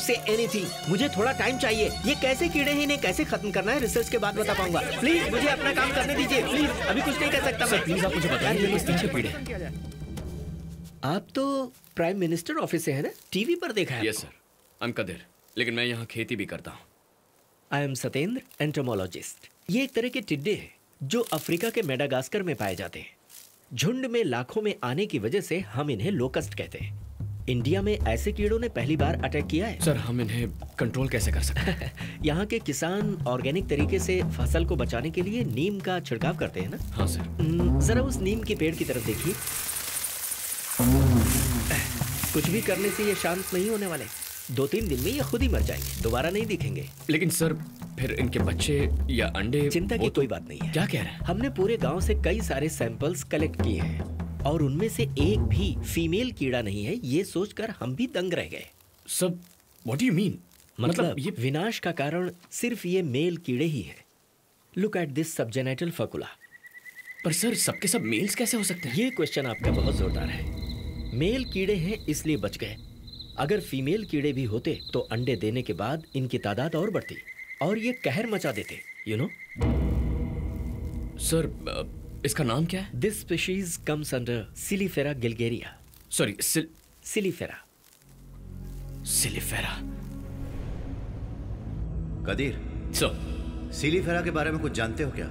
Say anything. मुझे थोड़ा time चाहिए। ये कैसे कीड़े हैं, इन्हें कैसे खत्म करना है, रिसर्च के बाद बता पाऊंगा। प्लीज मुझे अपना काम करने दीजिए, प्लीज। अभी कुछ नहीं कर सकता मैं। प्लीज आप मुझे बताइए किस तरह के कीड़े। आप तो प्राइम मिनिस्टर ऑफिस से है ना, टीवी पर देखा है? Yes sir, I am Kadir, लेकिन मैं यहाँ खेती भी करता हूँ। I am Satendra, entomologist. ये एक तरह के टिड्डे हैं जो अफ्रीका के मेडागास्कर में पाए जाते हैं। झुंड में लाखों में आने की वजह से हम इन्हें लोकस्ट कहते हैं। इंडिया में ऐसे कीड़ों ने पहली बार अटैक किया है। सर हम इन्हें कंट्रोल कैसे कर सकते हैं? यहाँ के किसान ऑर्गेनिक तरीके से फसल को बचाने के लिए नीम का छिड़काव करते हैं ना। हाँ सर। जरा उस नीम के पेड़ की तरफ देखिए। कुछ भी करने से ये शांत नहीं होने वाले। 2-3 दिन में ये खुद ही मर जाएंगे, दोबारा नहीं दिखेंगे। लेकिन सर फिर इनके बच्चे या अंडे? चिंता की कोई बात नहीं है। क्या कह रहे हैं? हमने पूरे गांव से कई सारे सैंपल्स कलेक्ट किए हैं और उनमें से एक भी फीमेल कीड़ा नहीं है। ये सोचकर हम भी दंग रह गए। सब व्हाट डू यू मीन? मतलब ये विनाश का कारण सिर्फ ये मेल कीड़े ही हैं। Look at this subgenital facula. पर सर सबके सब मेल्स कैसे हो सकते हैं? ये क्वेश्चन आपका बहुत जोरदार है। मेल कीड़े हैं इसलिए बच गए। अगर फीमेल कीड़े भी होते तो अंडे देने के बाद इनकी तादाद और बढ़ती और ये कहर मचा देते, यू नो। सर इसका नाम क्या है? दिस स्पीशीज कम्स अंडर सिलिफेरा गिलगेरिया। सॉरी सिलिफेरा। सिलिफेरा। कदीर सर, सिलिफेरा के बारे में कुछ जानते हो क्या?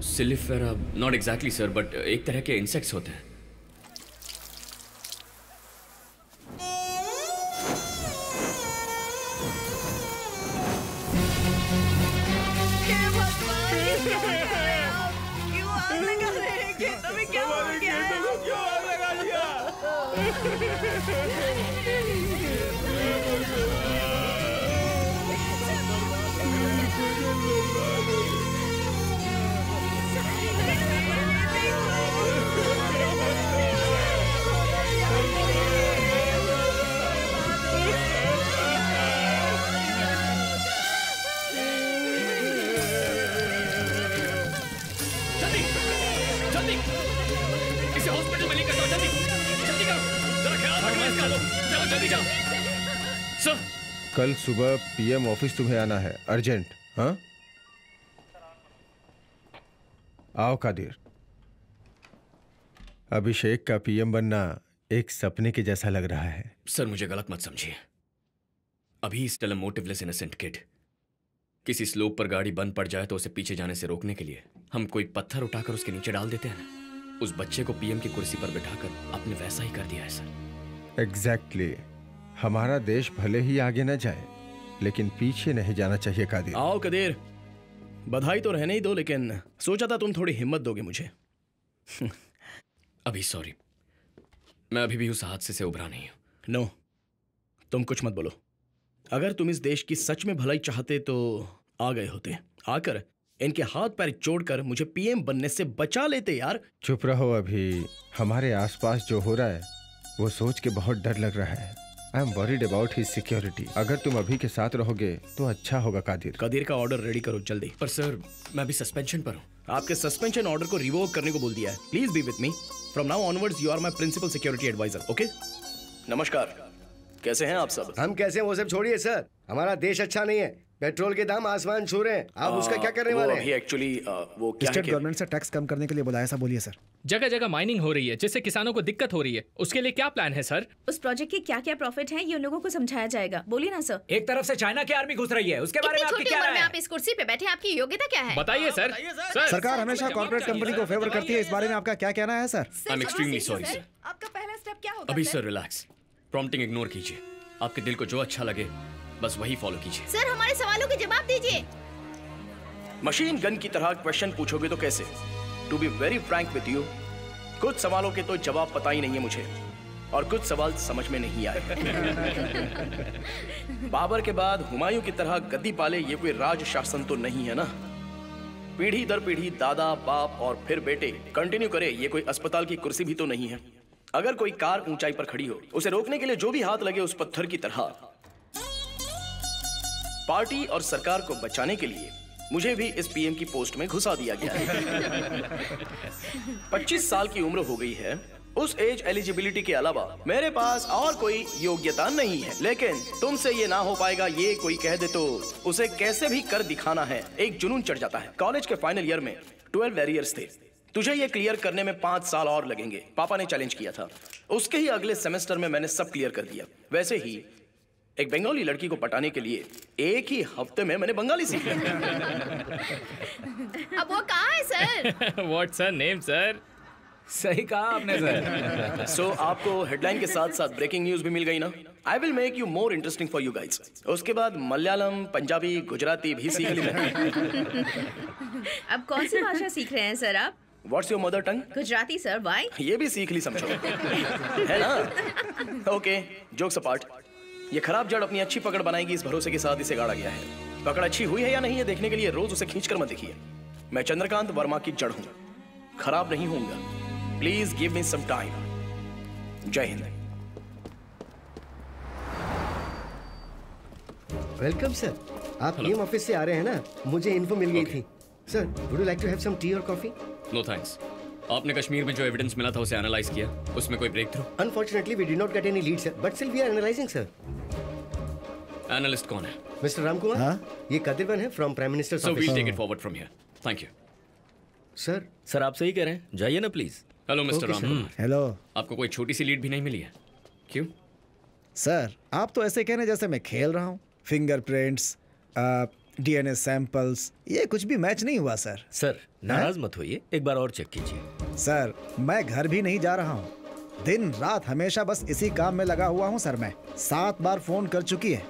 सिलिफेरा नॉट एग्जैक्टली सर, बट एक तरह के इंसेक्ट्स होते हैं। कल सुबह पीएम ऑफिस तुम्हें आना है, अर्जेंट। हाँ, आओ कादिर। अभिषेक का पीएम बनना एक सपने के जैसा लग रहा है। सर मुझे गलत मत समझिए। अभी स्टिल अ मोटिवलेस इनोसेंट किड। किसी स्लोप पर गाड़ी बंद पड़ जाए तो उसे पीछे जाने से रोकने के लिए हम कोई पत्थर उठाकर उसके नीचे डाल देते हैं ना। उस बच्चे को पीएम की कुर्सी पर बिठाकर आपने वैसा ही कर दिया है सर। एग्जैक्टली। हमारा देश भले ही आगे न जाए लेकिन पीछे नहीं जाना चाहिए कादिर। आओ कदीर, बधाई तो रहने ही दो, लेकिन सोचा था तुम थोड़ी हिम्मत दोगे मुझे। अभी सॉरी, मैं अभी भी उस हादसे से उभरा नहीं हूं। नो, तुम कुछ मत बोलो। अगर तुम इस देश की सच में भलाई चाहते तो आ गए होते, आकर इनके हाथ पैर जोड़कर मुझे पीएम बनने से बचा लेते यार। चुप रहो। अभी हमारे आसपास जो हो रहा है वो सोच के बहुत डर लग रहा है। I am worried about his security. अगर तुम अभी के साथ रहोगे तो अच्छा होगा कादिर। कदीर का ऑर्डर रेडी करो जल्दी। पर सर मैं अभी सस्पेंशन पर हूँ। आपके सस्पेंशन ऑर्डर को रिवोक करने को बोल दिया है। Please be with me. From now onwards you are my principal security advisor. Okay, नमस्कार। कैसे हैं आप सब? हम कैसे हैं वो सब छोड़िए सर। हमारा देश अच्छा नहीं है, पेट्रोल के दाम आसमान छू रहे हैं। आप उसका क्या करने वाले हैं? एक्चुअली वो क्या स्टेट गवर्नमेंट से टैक्स कम करने के लिए बुलाया, ऐसा बोलिए सर। जगह जगह माइनिंग हो रही है जिससे किसानों को दिक्कत हो रही है, उसके लिए क्या प्लान है सर? उस प्रोजेक्ट के क्या क्या प्रॉफिट हैं ये उन लोगों को समझाया जाएगा। बोलिए ना सर। एक तरफ से चाइना की आर्मी घुस रही है, उसके बारे में आपकी क्या राय है? आप इस कुर्सी पे बैठे, आपकी योग्यता क्या है? बताइए सर। सरकार हमेशा कॉर्पोरेट कंपनी को फेवर करती है, इस बारे में आपका क्या कहना है sir? I am extremely sorry sir. आपका पहला स्टेप क्या होगा? अभी सर रिलैक्स, प्रॉम्प्टिंग इग्नोर कीजिए। आपके दिल को जो अच्छा लगे बस वही फॉलो कीजिए। सर हमारे सवालों के जवाब दीजिए। मशीन गन की तरह क्वेश्चन पूछोगे तो कैसे? To be very frank with you, कुछ सवालों के तो जवाब पता ही नहीं है मुझे और कुछ सवाल समझ में नहीं आए। बाबर के बाद हुमायूं की तरह गद्दी पाले ये कोई राज शासन तो नहीं है ना। पीढ़ी दर पीढ़ी दादा बाप और फिर बेटे कंटिन्यू करे ये कोई अस्पताल की कुर्सी भी तो नहीं है। अगर कोई कार ऊंचाई पर खड़ी हो, उसे रोकने के लिए जो भी हाथ लगे उस पत्थर की तरह। पार्टी और सरकार को बचाने के लिए मुझे भी इस पीएम की पोस्ट में घुसा दिया गया है। 25 साल की उम्र हो गई है, उस एज एलिजिबिलिटी के अलावा मेरे पास और कोई योग्यता नहीं है, लेकिन तुमसे ये ना हो पाएगा ये कोई कह दे तो उसे कैसे भी कर दिखाना है। एक जुनून चढ़ जाता है। कॉलेज के फाइनल ईयर में 12 वैरियर्स थे। तुझे ये क्लियर करने में 5 साल और लगेंगे। पापा ने चैलेंज किया था। उसके ही अगले सेमेस्टर में मैंने सब क्लियर कर दिया। वैसे ही एक बंगाली लड़की को पटाने के लिए एक ही हफ्ते में मैंने बंगाली सीख लिया। अब वो कहाँ है sir? What's her name sir? सही कहा आपने सर। सो आपको हेडलाइन के साथ साथ ब्रेकिंग न्यूज भी मिल गई ना। I will make you more interesting for you guys. उसके बाद मलयालम, पंजाबी, गुजराती भी सीख ली मैंने। अब कौन सी भाषा सीख रहे हैं सर आप? What's your mother tongue? Gujarati sir. Why? ये भी सीख ली समझो, है ना? Okay, jokes apart. ये खराब जड़ अपनी अच्छी पकड़ बनाएगी इस भरोसे के साथ इसे गाड़ा गया है। पकड़ अच्छी हुई है या नहीं है देखने के लिए रोज उसे खींच कर मत देखिए। मैं चंद्रकांत वर्मा की जड़ हूं, खराब नहीं होऊंगा। Please give me some time. जय हिंद। Welcome sir. आप टीम ऑफिस से आ रहे हैं ना? मुझे इन्फो मिल गई थी। Sir, would you like to have some tea और कॉफी? No thanks. आपने कश्मीर में जो एविडेंस मिला था उसे एनालाइज किया, उसमें कोई breakthrough? Unfortunately we did not get any lead sir, but still we are analysing sir. Analyst कौन है? मिस्टर राम कुमार। हाँ? ये कदिरवन है from prime minister office. So we'll take it forward from here. Thank you. Sir आप सही कह रहे हैं, जाइए ना please. Hello mister Ram. Hello. आपको कोई छोटी सी लीड भी नहीं मिली है? क्यों? सर, आप तो ऐसे कहने जैसे मैं खेल रहा हूँ। फिंगरप्रिंट्स, डीएनए सैंपल्स, ये कुछ भी मैच नहीं हुआ सर। सर नाराज मत होइए, एक बार और चेक कीजिए। सर, मैं घर भी नहीं जा रहा हूँ। दिन रात हमेशा बस इसी काम में लगा हुआ हूँ सर। मैं 7 बार फोन कर चुकी है।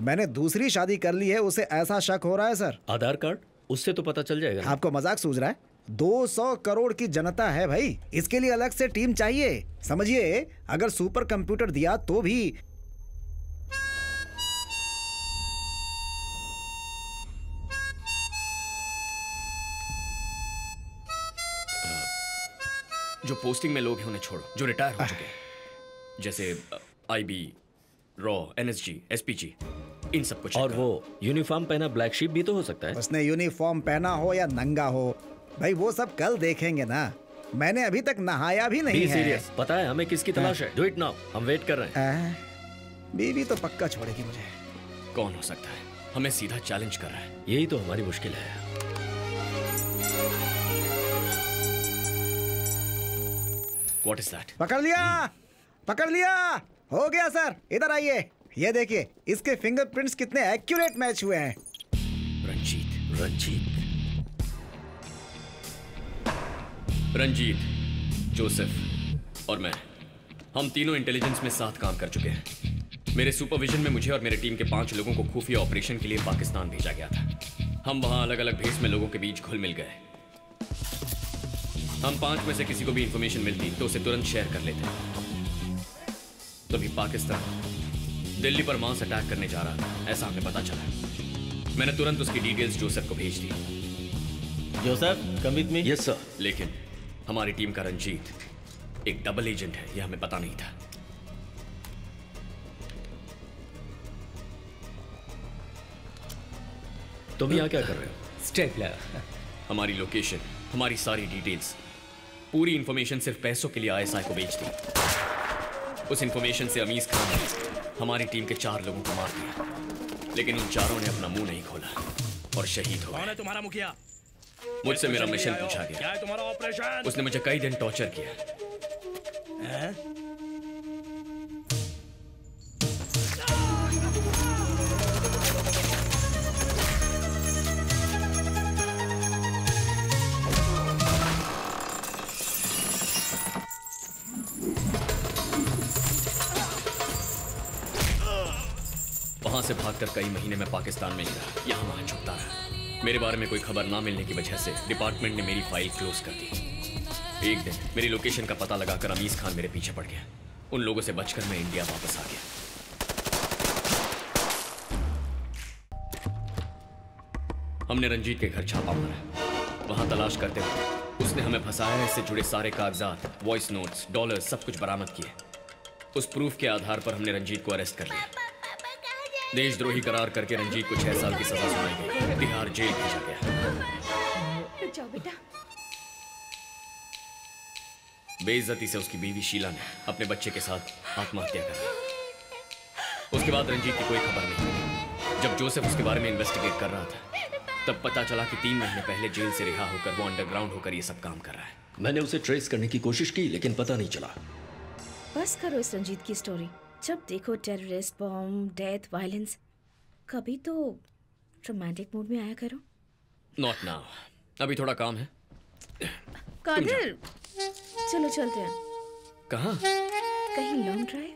मैंने दूसरी शादी कर ली है, उसे ऐसा शक हो रहा है सर। आधार कार्ड, उससे तो पता चल जाएगा। आपको मजाक सूझ रहा है? 200 करोड़ की जनता है भाई, इसके लिए अलग से टीम चाहिए। समझिए, अगर सुपर कंप्यूटर दिया तो भी। जो पोस्टिंग में लोग हैं उन्हें छोड़ो, जो रिटायर हो चुके हैं, जैसे आईबी, रॉ, एनएसजी, एसपीजी, इन सब कुछ। और वो यूनिफॉर्म पहना ब्लैक शीप भी तो हो सकता है। उसने यूनिफॉर्म पहना हो या नंगा हो, भाई वो सब कल देखेंगे ना। मैंने अभी तक नहाया भी नहीं है। सीरियस, पता है हमें किसकी तलाश है? डू इट नाउ, हम वेट कर रहे हैं। बीवी तो पक्का छोड़ेगी मुझे। कौन हो सकता है? हमें सीधा चैलेंज कर रहा है। यही तो हमारी मुश्किल है। What is that? पकड़ लिया, पकड़ लिया। हो गया सर, इधर आइए। ये देखिए, इसके फिंगरप्रिंट्स कितने एक्यूरेट मैच हुए हैं। रंजीत, जोसेफ और मैं, हम तीनों इंटेलिजेंस में साथ काम कर चुके हैं। मेरे सुपरविजन में मुझे और मेरे टीम के 5 लोगों को खुफिया ऑपरेशन के लिए पाकिस्तान भेजा गया था। हम वहां अलग अलग भेस में लोगों के बीच घुल मिल गए। हम 5 में से किसी को भी इंफॉर्मेशन मिलती तो उसे तुरंत शेयर कर लेते। तभी पाकिस्तान दिल्ली पर मास अटैक करने जा रहा था, ऐसा हमें पता चला। मैंने तुरंत उसकी डिटेल्स जोसेफ को भेज दी। Joseph, come with me. Yes sir. लेकिन हमारी टीम का रंजीत एक डबल एजेंट है, यह हमें पता नहीं था। तुम यहाँ क्या कर रहे हो? स्टेपलर। हमारी लोकेशन, हमारी सारी डिटेल्स, पूरी इंफॉर्मेशन सिर्फ पैसों के लिए आईएसआई को बेच दी। उस इंफॉर्मेशन से अमीज खान ने हमारी टीम के 4 लोगों को मार दिया, लेकिन उन चारों ने अपना मुंह नहीं खोला और शहीद हो गए। कौन है तुम्हारा मुखिया? मुझसे मेरा मिशन पूछा गया। क्या है तुम्हारा ऑपरेशन? उसने मुझे कई दिन टॉर्चर किया। वहां से भागकर कई महीने में पाकिस्तान में ही रहा, यहाँ वहां छुपता रहा। मेरे बारे में कोई खबर ना मिलने की वजह से डिपार्टमेंट ने मेरी फाइल क्लोज कर दी। एक दिन मेरी लोकेशन का पता लगाकर अमीज खान मेरे पीछे पड़ गया। उन लोगों से बचकर मैं इंडिया वापस आ गया। हमने रंजीत के घर छापा मारा। वहां तलाश करते हुए उसने हमें फंसाया। इससे जुड़े सारे कागजात, वॉइस नोट्स, डॉलर सब कुछ बरामद किए। उस प्रूफ के आधार पर हमने रंजीत को अरेस्ट कर लिया। देशद्रोही करार करके रंजीत को 6 साल की सजा सुनाई गई। तिहाड़ जेल भेजा गया। जाओ बेटा। बेइज्जती से उसकी बीवी शीला ने अपने बच्चे के साथ आत्महत्या कर। उसके बाद रंजीत की कोई खबर नहीं मिली। जब जोसेफ उसके बारे में इन्वेस्टिगेट कर रहा था तब पता चला कि 3 महीने पहले जेल से रिहा होकर वो अंडरग्राउंड होकर ये सब काम कर रहा है। मैंने उसे ट्रेस करने की कोशिश की लेकिन पता नहीं चला। बस करो इस रंजीत की स्टोरी। जब देखो टेररिस्ट, बॉम्ब, डेथ, वायलेंस। कभी तो रोमांटिक मूड में आया करो। नॉट नाउ, अभी थोड़ा काम है। कादिर, चलो चलते हैं। कहाँ? कहीं लॉन्ग ड्राइव।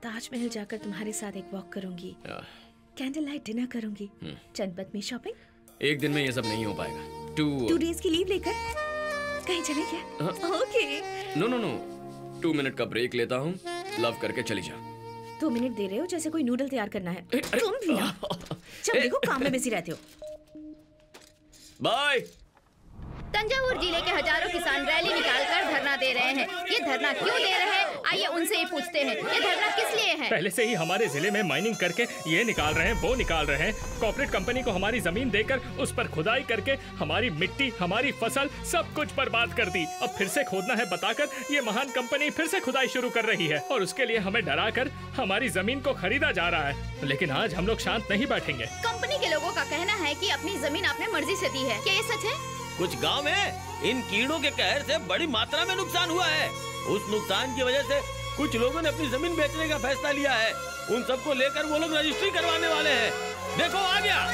ताजमहल जाकर तुम्हारे साथ एक वॉक करूंगी, कैंडल लाइट डिनर करूंगी, जनपथ में शॉपिंग। एक दिन में ये सब नहीं हो पाएगा। 2 डेज की लीव लेकर कहीं चले क्या? Okay. No no no, 2 minute का ब्रेक लेता हूँ। लव करके चली जा। 2 मिनट दे रहे हो जैसे कोई नूडल तैयार करना है। तुम भी ना, जब देखो काम में बिजी रहते हो। बाय। तंजावुर जिले के हजारों किसान रैली निकालकर धरना दे रहे हैं। ये धरना क्यों दे रहे हैं, आइए उनसे ही पूछते हैं। ये धरना किस लिए है? पहले से ही हमारे जिले में माइनिंग करके ये निकाल रहे हैं, वो निकाल रहे हैं। कॉर्पोरेट कंपनी को हमारी जमीन देकर उस पर खुदाई करके हमारी मिट्टी, हमारी फसल सब कुछ बर्बाद कर दी। अब फिर से खोदना है बताकर ये महान कंपनी फिर से खुदाई शुरू कर रही है और उसके लिए हमें डरा कर हमारी जमीन को खरीदा जा रहा है। लेकिन आज हम लोग शांत नहीं बैठेंगे। कंपनी के लोगों का कहना है कि अपनी जमीन आपने मर्जी से दी है। क्या ये सच है? कुछ गांव में इन कीड़ों के कहर से बड़ी मात्रा में नुकसान हुआ है। उस नुकसान की वजह से कुछ लोगों ने अपनी जमीन बेचने का फैसला लिया है। उन सबको लेकर वो लोग रजिस्ट्री करवाने वाले हैं। देखो आ गया,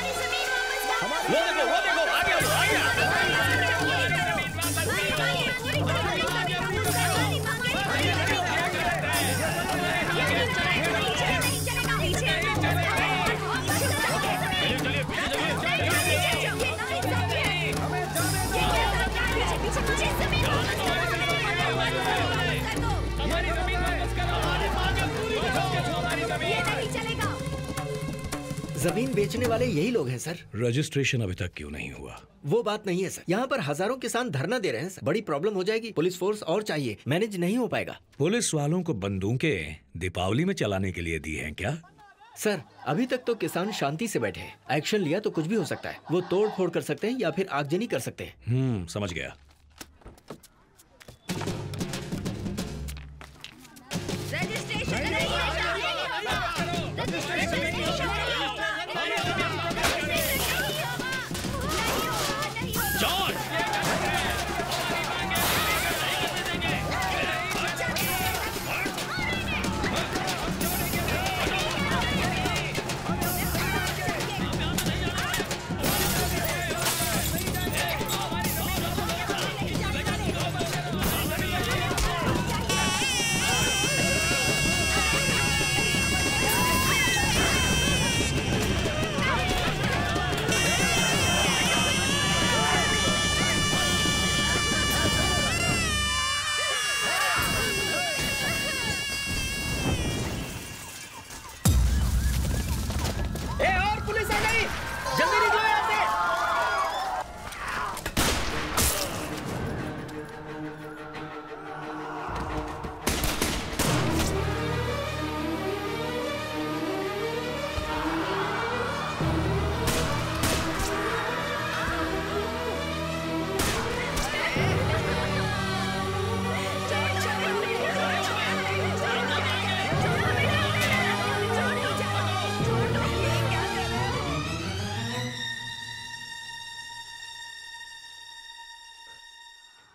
वो देखो आ गया। जमीन बेचने वाले यही लोग हैं सर। रजिस्ट्रेशन अभी तक क्यों नहीं हुआ? वो बात नहीं है सर, यहाँ पर हजारों किसान धरना दे रहे हैं सर। बड़ी प्रॉब्लम हो जाएगी। पुलिस फोर्स और चाहिए, मैनेज नहीं हो पाएगा। पुलिस वालों को बंदूकें दीपावली में चलाने के लिए दी हैं क्या? सर अभी तक तो किसान शांति से बैठे हैं। एक्शन लिया तो कुछ भी हो सकता है। वो तोड़ फोड़ कर सकते हैं या फिर आगजनी कर सकते हैं। समझ गया।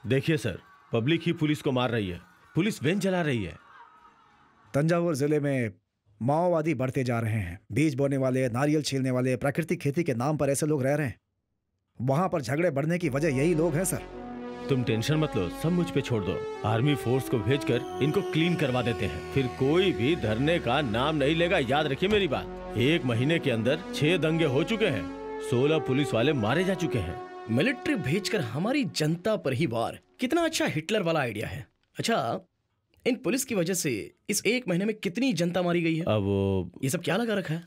देखिए सर, पब्लिक ही पुलिस को मार रही है। पुलिस वैन चला रही है। तंजावुर जिले में माओवादी बढ़ते जा रहे हैं। बीज बोने वाले, नारियल छीलने वाले, प्राकृतिक खेती के नाम पर ऐसे लोग रह रहे हैं। वहां पर झगड़े बढ़ने की वजह यही लोग हैं सर। तुम टेंशन मत लो, सब मुझ पे छोड़ दो। आर्मी फोर्स को भेजकर इनको क्लीन करवा देते हैं। फिर कोई भी धरने का नाम नहीं लेगा। याद रखिए मेरी बात। 1 महीने के अंदर 6 दंगे हो चुके हैं। 16 पुलिस वाले मारे जा चुके हैं। मिलिट्री भेजकर हमारी जनता पर ही वार, कितना अच्छा हिटलर वाला आइडिया है। अच्छा, इन पुलिस की वजह से इस 1 महीने में कितनी जनता मारी गई है? अब ये सब क्या लगा रखा है?